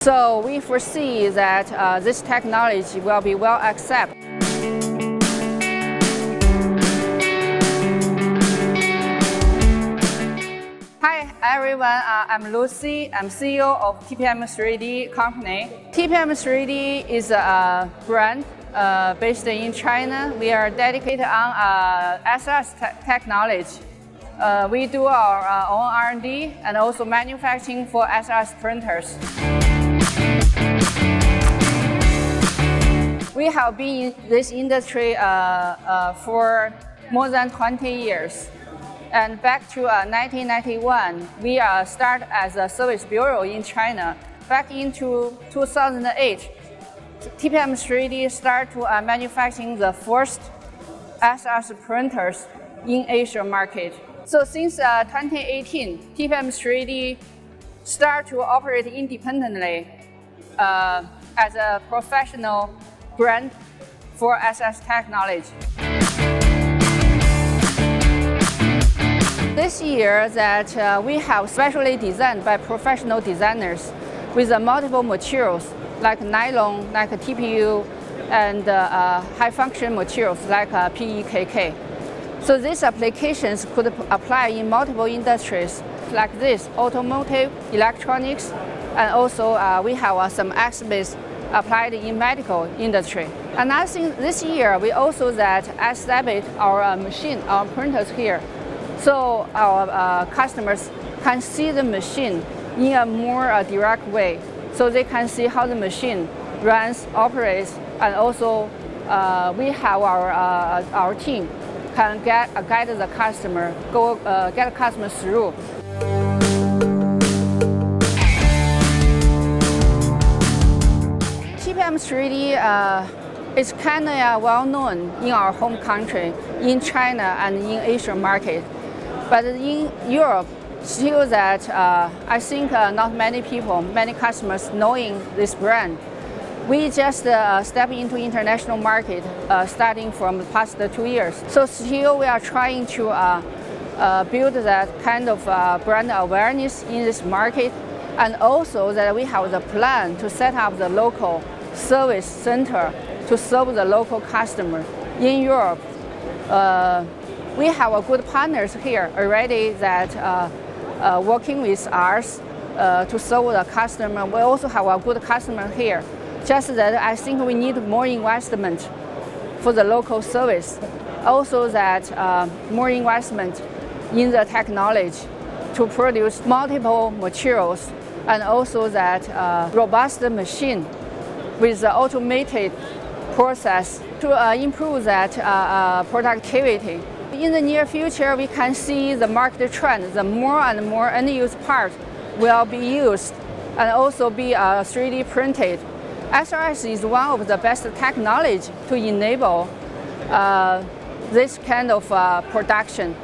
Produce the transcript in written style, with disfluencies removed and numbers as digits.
So we foresee that this technology will be well accepted. Hi everyone, I'm Lucy. I'm CEO of TPM3D company. TPM3D is a brand based in China. We are dedicated on SLS technology. We do our own R&D and also manufacturing for SLS printers. We have been in this industry for more than 20 years. And back to 1991, we started as a service bureau in China. Back into 2008, TPM3D started to manufacturing the first SLS printers in Asia market. So since 2018, TPM3D started to operate independently as a professional brand for SLS technology. This year that we have specially designed by professional designers with multiple materials like nylon, like TPU, and high function materials like PEKK. So these applications could apply in multiple industries like this, automotive, electronics, and also we have some exhibits applied in medical industry. Another thing, this year we also established our machine, our printers here. So our customers can see the machine in a more direct way. So they can see how the machine runs, operates, and also we have our team can guide the customer, get the customer through. TPM3D is kind of well known in our home country, in China and in Asia market. But in Europe, still that I think not many people, many customers knowing this brand. We just stepped into international market starting from the past 2 years. So still we are trying to build that kind of brand awareness in this market, and also that we have the plan to set up the local service center to serve the local customer in Europe. We have good partners here already that working with us to serve the customer. We also have a good customer here. Just that I think we need more investment for the local service. Also that more investment in the technology to produce multiple materials, and also that robust machine with the automated process to improve that productivity. In the near future, we can see the market trend. The more and more end-use parts will be used and also be 3D printed. SLS is one of the best technology to enable this kind of production.